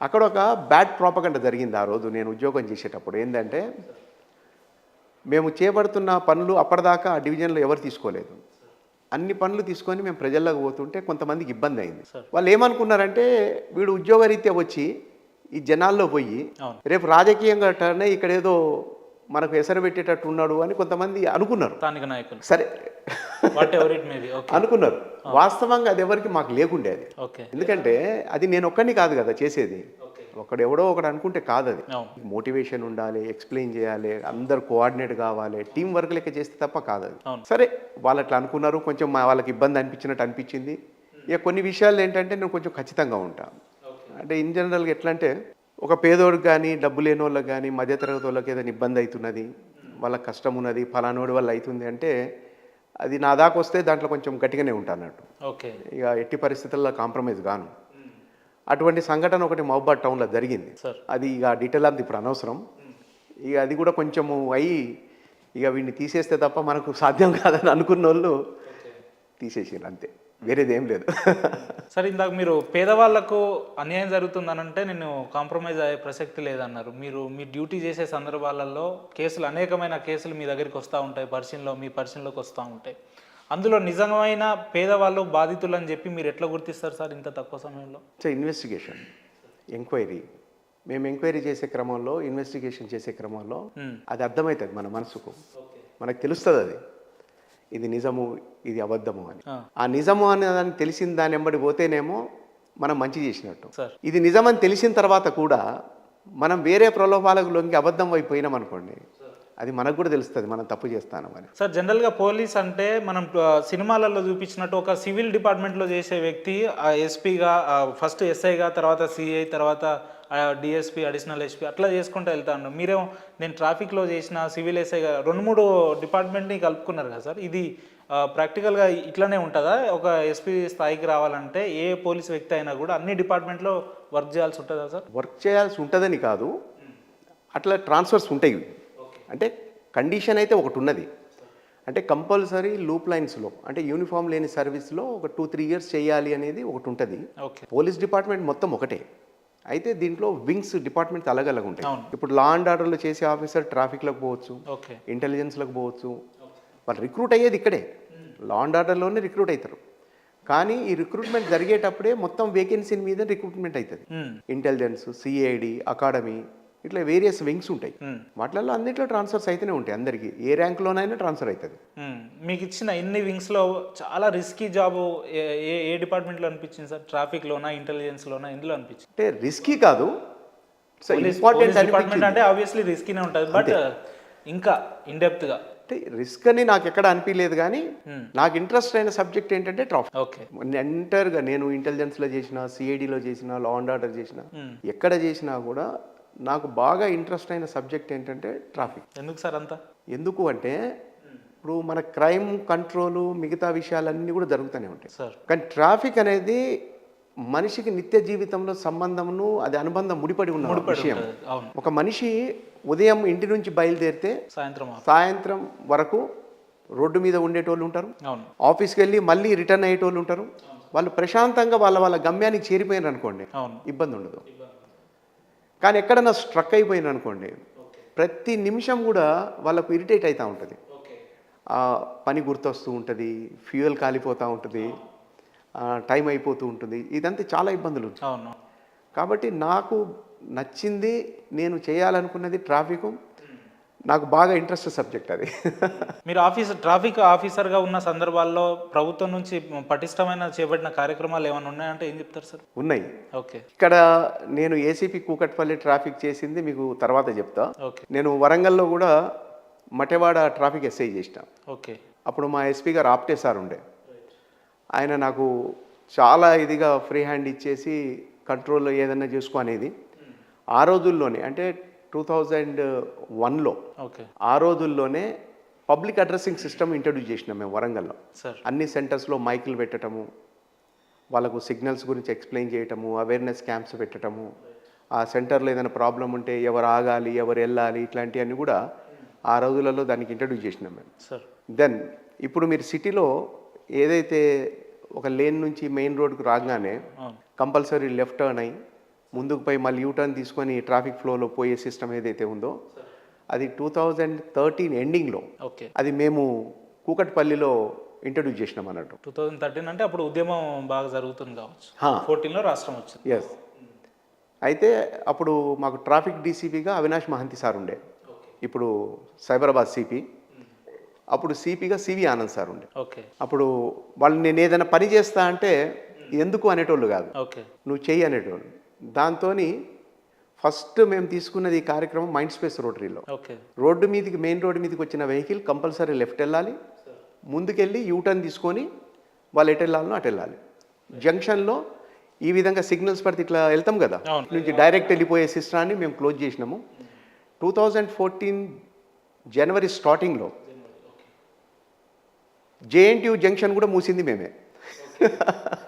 అక్కడ ఒక bad propaganda జరిగింది ఆ రోజు నేను ఉద్యోగం చేసేటప్పుడు. ఏందంటే, మేము చేపడుతున్న పనులు అప్పటిదాకా ఆ డివిజన్‌లో ఎవరు తీసుకోలేదు. అన్ని పనులు తీసుకొని మేము ప్రజల్లోకి పోతుంటే కొంతమందికి ఇబ్బందయింది. సార్. వాళ్ళేమనుకున్నారంటే, వీడు ఉద్యోగరీత్యా వచ్చి ఈ జనాల్లో పోయి అవును. రేపు రాజకీయంగా టర్న్ అయ్యి ఇక్కడేదో మనకు ఎసరు పెట్టేటట్టు ఉన్నాడు అని కొంతమంది అనుకున్నారు. స్థానిక నాయకులు. సరే what ever it may be. Okay. అనుకున్నారు. వాస్తవంగా అది ఎవరికి మాకు లేకుండే అది. ఓకే. ఎందుకంటే అది నేను ఒక్కడిని కాదు కదా చేసేది. ఓకే. ఎవడో ఒకడు అనుకుంటే కాదు అది. అవును. మోటివేషన్ ఉండాలి, ఎక్స్ప్లెయిన్ చేయాలి, అందరు కోఆర్డినేట్ కావాలి, టీం వర్క్ లెక్క చేస్తే తప్ప కాదు అది. అవును. సరే వాళ్ళు అట్లా అనుకున్నారు, కొంచెం వాళ్ళకి ఇబ్బంది అనిపించినట్టు అనిపించింది. ఇక కొన్ని విషయాలు ఏంటంటే నేను కొంచెం ఖచ్చితంగా ఉంటాను. అంటే ఇన్ జనరల్గా ఎట్లా అంటే, ఒక పేదోడికి కానీ డబ్బు లేని వాళ్ళకి కానీ మధ్యతరగతి వాళ్ళకి ఏదైనా ఇబ్బంది అవుతున్నది, వాళ్ళకి కష్టం ఉన్నది, ఫలానోడి వల్ల అవుతుంది అంటే అది నా దాకా వస్తే దాంట్లో కొంచెం గట్టిగానే ఉంటాను అన్నట్టు. ఓకే. ఇక ఎట్టి పరిస్థితుల్లో కాంప్రమైజ్ గాను. అటువంటి సంఘటన ఒకటి మహబూబాద్ టౌన్లో జరిగింది. సార్. అది ఇక డీటెయిల్ అంత ఇప్పుడు అనవసరం. ఇక అది కూడా కొంచెము అయ్యి ఇక వీడిని తీసేస్తే తప్ప మనకు సాధ్యం కాదని అనుకున్న వాళ్ళు తీసేసారు అంతే, వేరేది ఏం లేదు. సార్, ఇందాక మీరు పేదవాళ్లకు అన్యాయం జరుగుతుందనంటే నేను కాంప్రమైజ్ అయ్యే ప్రసక్తి లేదన్నారు. మీరు మీ డ్యూటీ చేసే సందర్భాలలో కేసులు, అనేకమైన కేసులు మీ దగ్గరికి వస్తూ ఉంటాయి, మీ పరిశీలనలోకి వస్తూ ఉంటాయి. అందులో నిజమైన పేదవాళ్ళు బాధితులు అని చెప్పి మీరు ఎట్లా గుర్తిస్తారు సార్ ఇంత తక్కువ సమయంలో? Investigation, enquiry. మేము ఎంక్వైరీ చేసే క్రమంలో, ఇన్వెస్టిగేషన్ చేసే క్రమంలో అది అర్థమవుతుంది మన మనసుకు, మనకు తెలుస్తుంది అది ఇది నిజము, ఇది అబద్ధము అని. ఆ నిజము అనే దాన్ని తెలిసిన దాని వెంబడి పోతేనేమో మనం మంచి చేసినట్టు. ఇది నిజమని తెలిసిన తర్వాత కూడా మనం వేరే ప్రలోభాలకు లొంగి అబద్ధం అయిపోయినాం అనుకోండి, అది మనకు కూడా తెలుస్తుంది మనం తప్పు చేస్తాను అని. సార్, జనరల్గా పోలీస్ అంటే మనం సినిమాలలో చూపించినట్టు ఒక సివిల్ డిపార్ట్మెంట్లో చేసే వ్యక్తి ఎస్పీగా, ఫస్ట్ ఎస్ఐగా, తర్వాత సిఐ, తర్వాత డిఎస్పీ, అడిషనల్ ఎస్పీ అట్లా చేసుకుంటూ వెళ్తాను. మీరేమో నేను ట్రాఫిక్లో చేసిన సివిల్ ఎస్ఐగా 2-3 డిపార్ట్మెంట్ని కలుపుకున్నారు కదా సార్. ఇది ప్రాక్టికల్గా ఇట్లానే ఉంటుందా? ఒక ఎస్పీ స్థాయికి రావాలంటే ఏ పోలీస్ వ్యక్తి అయినా కూడా అన్ని డిపార్ట్మెంట్లో వర్క్ చేయాల్సి ఉంటుందా సార్? వర్క్ చేయాల్సి ఉంటుందని కాదు, అట్లా ట్రాన్స్ఫర్స్ ఉంటాయి. అంటే కండిషన్ అయితే ఒకటి ఉన్నది, అంటే కంపల్సరీ లూప్ లైన్స్లో, అంటే యూనిఫామ్ లేని సర్వీస్లో ఒక 2-3 ఇయర్స్ చేయాలి అనేది ఒకటి ఉంటుంది. పోలీస్ డిపార్ట్మెంట్ మొత్తం ఒకటే, అయితే దీంట్లో వింగ్స్ డిపార్ట్మెంట్స్ అలగలగా ఉంటాయి. ఇప్పుడు లా అండ్ ఆర్డర్లో చేసే ఆఫీసర్ ట్రాఫిక్లోకి పోవచ్చు, ఇంటెలిజెన్స్లోకి పోవచ్చు, వాళ్ళు రిక్రూట్ అయ్యేది ఇక్కడే, లా అండ్ ఆర్డర్లోనే రిక్రూట్ అవుతారు. కానీ ఈ రిక్రూట్మెంట్ జరిగేటప్పుడే మొత్తం వేకెన్సీ మీద రిక్రూట్మెంట్ అవుతుంది. ఇంటెలిజెన్స్, సిఐడి, అకాడమీ, ఇట్లా వేరియస్ వింగ్స్ ఉంటాయి. వాటిల్లో అన్నింటిలో ట్రాన్స్ఫర్స్ అయితేనే ఉంటాయి, అందరికీ ఏ ర్యాంక్లోనైనా ట్రాన్స్ఫర్ అవుతుంది. మీకు ఇచ్చిన ఇన్ని వింగ్స్లో చాలా రిస్కీ జాబ్ ఏ డిపార్ట్మెంట్లో అనిపించింది సార్? ట్రాఫిక్లోనా, ఇంటెలిజెన్స్లోనా, ఎందులో అనిపించింది? అంటే రిస్కీ కాదు, డిపార్ట్మెంట్ అంటే ఆబ్వియస్లీ రిస్కీనే ఉంటుంది, బట్ ఇంకా ఇన్డెప్త్గా అంటే రిస్క్ అని నాకు ఎక్కడ అనిపించలేదు. కానీ నాకు ఇంట్రెస్ట్ అయిన సబ్జెక్ట్ ఏంటంటే ట్రాఫిక్. ఓకే. ఎంటర్గా నేను ఇంటెలిజెన్స్లో చేసిన, సిఐడిలో చేసిన, లా అండ్ ఆర్డర్ చేసిన, ఎక్కడ చేసినా కూడా నాకు బాగా ఇంట్రెస్ట్ అయిన సబ్జెక్ట్ ఏంటంటే ట్రాఫిక్. ఎందుకు సార్ అంతా? ఎందుకు అంటే ఇప్పుడు మన క్రైమ్ కంట్రోలు, మిగతా విషయాలన్నీ కూడా జరుగుతూనే ఉంటాయి సార్, కానీ ట్రాఫిక్ అనేది మనిషికి నిత్య జీవితంలో సంబంధమును, అది అనుబంధం ముడిపడి ఉన్న విషయం. ఒక మనిషి ఉదయం ఇంటి నుంచి బయలుదేరితే సాయంత్రం వరకు రోడ్డు మీద ఉండేటోళ్ళు ఉంటారు, ఆఫీస్కి వెళ్ళి మళ్ళీ రిటర్న్ అయ్యేటోళ్ళు ఉంటారు. వాళ్ళు ప్రశాంతంగా వాళ్ళ గమ్యానికి చేరిపోయినారు అనుకోండి, ఇబ్బంది ఉండదు. కానీ ఎక్కడన్నా స్ట్రక్ అయిపోయిన అనుకోండి, ప్రతి నిమిషం కూడా వాళ్ళకు ఇరిటేట్ అవుతూ ఉంటుంది, పని గుర్తొస్తూ ఉంటుంది, ఫ్యూయల్ కాలిపోతూ ఉంటుంది, టైం అయిపోతూ ఉంటుంది, ఇదంతా చాలా ఇబ్బందులు. కాబట్టి నాకు నచ్చింది, నేను చేయాలనుకున్నది ట్రాఫిక్, నాకు బాగా ఇంట్రెస్ట్ సబ్జెక్ట్ అది. మీరు ట్రాఫిక్ ఆఫీసర్గా ఉన్న సందర్భాల్లో ప్రభుత్వం నుంచి పటిష్టమైన చేపట్టిన కార్యక్రమాలు ఏమైనా ఉన్నాయంటే ఏం చెప్తారు సార్? ఉన్నాయి. ఓకే. ఇక్కడ నేను ఏసీపీ కూకట్పల్లి ట్రాఫిక్ చేసింది మీకు తర్వాత చెప్తా. నేను వరంగల్లో కూడా మటెవాడ ట్రాఫిక్ ఎస్ఐ చేసిన. ఓకే. అప్పుడు మా ఎస్పీ గారు ఆప్టే సార్ ఉండే, ఆయన నాకు చాలా ఇదిగా ఫ్రీ హ్యాండ్ ఇచ్చేసి కంట్రోల్లో ఏదన్నా చేసుకో అనేది. ఆ రోజుల్లోనే అంటే 2001లో ఆ రోజుల్లోనే పబ్లిక్ అడ్రస్సింగ్ సిస్టమ్ ఇంట్రడ్యూస్ చేసినాం మేము వరంగల్లో. అన్ని సెంటర్స్లో మైకులు పెట్టడము, వాళ్ళకు సిగ్నల్స్ గురించి ఎక్స్ప్లెయిన్ చేయటము, అవేర్నెస్ క్యాంప్స్ పెట్టడము, ఆ సెంటర్లో ఏదైనా ప్రాబ్లం ఉంటే ఎవరు ఆగాలి, ఎవరు వెళ్ళాలి, ఇట్లాంటివన్నీ కూడా ఆ రోజులలో దానికి ఇంట్రడ్యూస్ చేసినాం మేము. దెన్ ఇప్పుడు మీరు సిటీలో ఏదైతే ఒక లేన్ నుంచి మెయిన్ రోడ్కు రాగానే కంపల్సరీ లెఫ్ట్ టర్న్ అయ్యి ముందుకు పోయి మళ్ళీ యూటర్న్ తీసుకొని ట్రాఫిక్ ఫ్లోలో పోయే సిస్టమ్ ఏదైతే ఉందో అది 2013 ఎండింగ్లో ఓకే. అది మేము కూకట్పల్లిలో ఇంట్రడ్యూస్ చేసినాం అన్నట్టు. 2013 అంటే అప్పుడు ఉద్యమం బాగా జరుగుతుంది కావచ్చు. 14లో రాష్ట్రం వచ్చింది. ఎస్. అయితే అప్పుడు మాకు ట్రాఫిక్ డీసీపీగా అవినాష్ మహంతి సార్ ఉండే, ఇప్పుడు సైబరాబాద్ సిపి. అప్పుడు సిపిగా సివి ఆనంద్ సార్ ఉండే. ఓకే. అప్పుడు వాళ్ళు నేను ఏదైనా పని చేస్తా అంటే ఎందుకు అనేటోళ్ళు కాదు, ఓకే, నువ్వు చెయ్యి అనేటోళ్ళు. దాంతో ఫస్ట్ మేము తీసుకున్నది ఈ కార్యక్రమం మైండ్ స్పేస్ రోటరీలో. ఓకే. రోడ్డు మీదకి మెయిన్ రోడ్డు మీదకి వచ్చిన వెహికల్ కంపల్సరీ లెఫ్ట్ వెళ్ళాలి, ముందుకెళ్ళి యూటర్న్ తీసుకొని వాళ్ళు ఎటు వెళ్ళాలనో అటు వెళ్ళాలి. జంక్షన్లో ఈ విధంగా సిగ్నల్స్ పడితే ఇట్లా వెళ్తాం కదా, నుంచి డైరెక్ట్ వెళ్ళిపోయే సిస్టాన్ని మేము క్లోజ్ చేసినాము. 2014 జనవరి స్టార్టింగ్లో జేఎన్టీయూ జంక్షన్ కూడా మూసింది మేమే.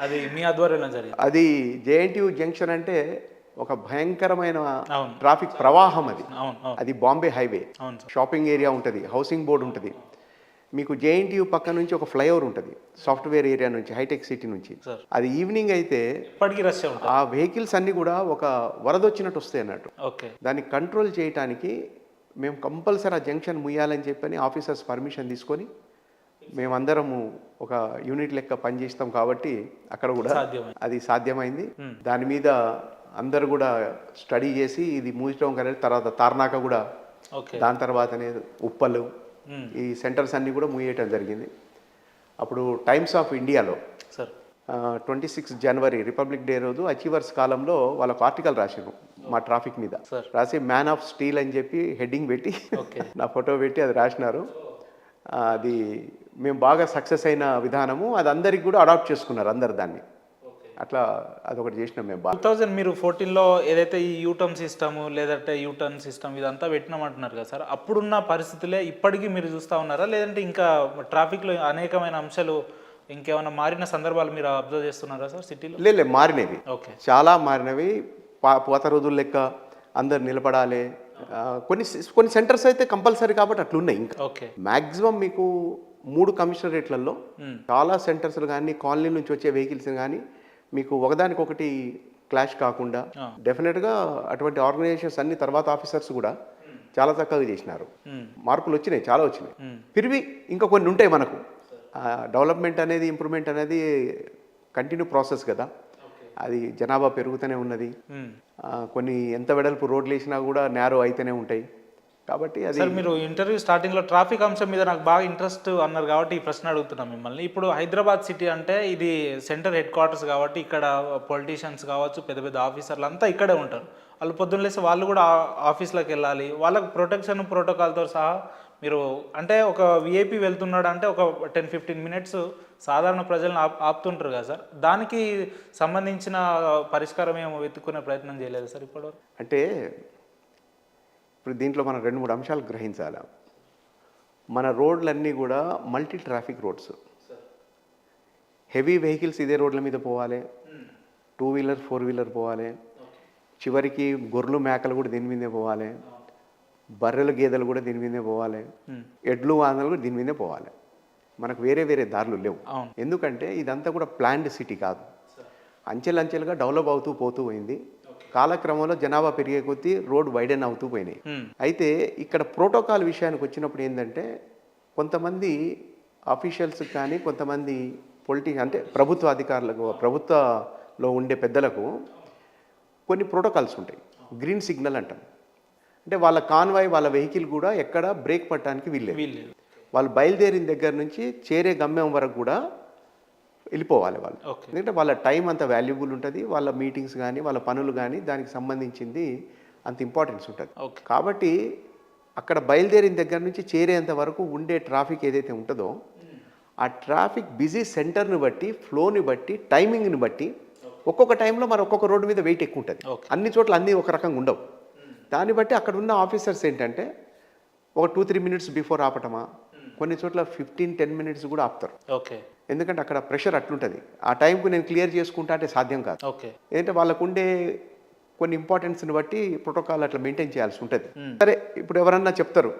అది మీ ఆధ్వర్యంలో జరిగింది. అది జేఎన్టీయూ జంక్షన్ అంటే ఒక భయంకరమైన ట్రాఫిక్ ప్రవాహం అది. అది బాంబే హైవే, షాపింగ్ ఏరియా ఉంటుంది, హౌసింగ్ బోర్డు ఉంటుంది. మీకు జేఎన్టీయూ పక్క నుంచి ఒక ఫ్లైఓవర్ ఉంటుంది సాఫ్ట్వేర్ ఏరియా నుంచి, హైటెక్ సిటీ నుంచి. అది ఈవినింగ్ అయితే ఆ వెహికల్స్ అన్ని కూడా ఒక వరద వచ్చినట్టు వస్తాయి అన్నట్టు. దాన్ని కంట్రోల్ చేయడానికి మేము కంపల్సరీ ఆ జంక్షన్ ముయ్యాలని చెప్పని ఆఫీసర్స్ పర్మిషన్ తీసుకొని మేమందరము ఒక యూనిట్ లెక్క పనిచేస్తాం కాబట్టి అక్కడ కూడా అది సాధ్యమైంది. దాని మీద అందరు కూడా స్టడీ చేసి ఇది మూయటం కలిసి తర్వాత తార్నాక కూడా, దాని తర్వాతనే ఉప్పలు, ఈ సెంటర్స్ అన్నీ కూడా మూయటం జరిగింది. అప్పుడు టైమ్స్ ఆఫ్ ఇండియాలో 26 జనవరి రిపబ్లిక్ డే రోజు అచీవర్స్ కాలంలో వాళ్ళకు ఆర్టికల్ రాశారు మా ట్రాఫిక్ మీద. రాసి మ్యాన్ ఆఫ్ స్టీల్ అని చెప్పి హెడ్డింగ్ పెట్టి నా ఫోటో పెట్టి అది రాసినారు. అది మేము బాగా సక్సెస్ అయిన విధానము, అది అందరికి కూడా అడాప్ట్ చేసుకున్నారు అందరు దాన్ని. అట్లా అదొకటి చేసినాం మేము. 2014లో ఏదైతే ఈ యూటర్న్ సిస్టమ్ లేదంటే యూటర్న్ సిస్టమ్ ఇదంతా పెట్టినామంటున్నారు కదా సార్, అప్పుడున్న పరిస్థితులే ఇప్పటికీ మీరు చూస్తూ ఉన్నారా, లేదంటే ఇంకా ట్రాఫిక్లో అనేకమైన అంశాలు ఇంకేమైనా మారిన సందర్భాలు మీరు అబ్జర్వ్ చేస్తున్నారా సార్ సిటీలో? లేదు, మారినవి, చాలా మారినవి. పాత రోజుల లెక్క అందరు నిలబడాలి. కొన్ని సెంటర్స్ అయితే కంపల్సరీ కాబట్టి అట్లున్నాయి. ఇంకా మ్యాక్సిమం మీకు 3 కమిషనరేట్లలో చాలా సెంటర్స్ కానీ కాలనీ నుంచి వచ్చే వెహికల్స్ కానీ మీకు ఒకదానికొకటి క్లాష్ కాకుండా డెఫినెట్గా అటువంటి ఆర్గనైజేషన్స్ అన్ని తర్వాత ఆఫీసర్స్ కూడా చాలా చక్కగా చేసినారు. మార్పులు వచ్చినాయి, చాలా వచ్చినాయి. తిరిగి ఇంకా కొన్ని ఉంటాయి మనకు. డెవలప్మెంట్ అనేది, ఇంప్రూవ్మెంట్ అనేది కంటిన్యూ ప్రాసెస్ కదా. అది జనాభా పెరుగుతూనే ఉన్నది. కొన్ని ఎంత వెడల్పు రోడ్లు వేసినా కూడా నేరో అయితేనే ఉంటాయి. కాబట్టి అది సార్, మీరు ఇంటర్వ్యూ స్టార్టింగ్లో ట్రాఫిక్ అంశం మీద నాకు బాగా ఇంట్రెస్ట్ అన్నారు కాబట్టి ఈ ప్రశ్న అడుగుతున్నాం మిమ్మల్ని. ఇప్పుడు హైదరాబాద్ సిటీ అంటే ఇది సెంటర్ హెడ్ క్వార్టర్స్ కాబట్టి ఇక్కడ పొలిటీషియన్స్ కావచ్చు, పెద్ద పెద్ద ఆఫీసర్లు అంతా ఇక్కడే ఉంటారు. వాళ్ళు పొద్దున్న లేసి వాళ్ళు కూడా ఆఫీస్లోకి వెళ్ళాలి. వాళ్ళకి ప్రొటెక్షన్ ప్రోటోకాల్తో సహా మీరు అంటే ఒక విఐపి వెళ్తున్నాడు అంటే ఒక 10-15 మినిట్స్ సాధారణ ప్రజలను ఆపుతుంటారు కదా సార్, దానికి సంబంధించిన పరిష్కారం ఏమో వెతుక్కునే ప్రయత్నం చేయలేదు సార్ ఇప్పటివరకు? అంటే ఇప్పుడు దీంట్లో మనం 2-3 అంశాలు గ్రహించాలి. మన రోడ్లన్నీ కూడా multi traffic roads. Heavy vehicles ఇదే రోడ్ల మీద పోవాలి, 2 వీలర్ 4 వీలర్ పోవాలి, చివరికి గొర్రెలు మేకలు కూడా దీని మీదే పోవాలి, బర్రెలు గేదెలు కూడా దీని మీదే పోవాలి, ఎడ్లు వాహనాలు కూడా దీని మీదే పోవాలి. మనకు వేరే వేరే దారులు లేవు. ఎందుకంటే ఇదంతా కూడా ప్లాన్డ్ సిటీ కాదు, అంచెలంచెలుగా డెవలప్ అవుతూ పోతూ పోయింది. కాలక్రమంలో జనాభా పెరిగే కొద్దీ రోడ్ వైడెన్ అవుతూ పోయినాయి. అయితే ఇక్కడ ప్రోటోకాల్ విషయానికి వచ్చినప్పుడు ఏంటంటే కొంతమంది ఆఫీషియల్స్ కానీ కొంతమంది అంటే ప్రభుత్వ అధికారులకు, ప్రభుత్వలో ఉండే పెద్దలకు కొన్ని ప్రోటోకాల్స్ ఉంటాయి. గ్రీన్ సిగ్నల్ అంటాం. అంటే వాళ్ళ కాన్వాయ్, వాళ్ళ వెహికల్ కూడా ఎక్కడ బ్రేక్ పట్టడానికి వీల్లేదు. వాళ్ళు బయలుదేరిన దగ్గర నుంచి చేరే గమ్యం వరకు కూడా వెళ్ళిపోవాలి వాళ్ళు. ఎందుకంటే వాళ్ళ టైం అంత వాల్యుబుల్ ఉంటుంది, వాళ్ళ మీటింగ్స్ కానీ వాళ్ళ పనులు కానీ దానికి సంబంధించింది అంత ఇంపార్టెన్స్ ఉంటుంది. కాబట్టి అక్కడ బయలుదేరిన దగ్గర నుంచి చేరేంత వరకు ఉండే ట్రాఫిక్ ఏదైతే ఉంటుందో ఆ ట్రాఫిక్ బిజీ సెంటర్ని బట్టి, ఫ్లోని బట్టి, టైమింగ్ని బట్టి ఒక్కొక్క టైంలో మరి ఒక్కొక్క రోడ్డు మీద వెయిట్ ఎక్కువ ఉంటుంది. అన్ని చోట్ల అన్నీ ఒక రకంగా ఉండవు. దాన్ని బట్టి అక్కడ ఉన్న ఆఫీసర్స్ ఏంటంటే ఒక 2-3 మినిట్స్ బిఫోర్ ఆపటమా, కొన్ని చోట్ల 15-10 మినిట్స్ కూడా ఆపుతారు. ఎందుకంటే అక్కడ ప్రెషర్ అట్లుంటుంది. ఆ టైంకు నేను క్లియర్ చేసుకుంటా అంటే సాధ్యం కాదు. ఏంటంటే వాళ్ళకు ఉండే కొన్ని ఇంపార్టెన్స్ని బట్టి ప్రోటోకాల్ అట్లా మెయింటైన్ చేయాల్సి ఉంటుంది. సరే, ఇప్పుడు ఎవరన్నా చెప్తారు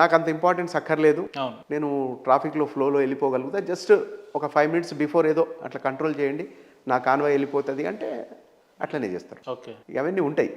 నాకు అంత ఇంపార్టెన్స్ అక్కర్లేదు, నేను ట్రాఫిక్లో ఫ్లోలో వెళ్ళిపోగలుగుతా, జస్ట్ ఒక 5 మినిట్స్ బిఫోర్ ఏదో అట్లా కంట్రోల్ చేయండి, నా కాన్వాయ్ వెళ్ళిపోతుంది అంటే అట్లనే చేస్తారు. ఓకే. అవన్నీ ఉంటాయి.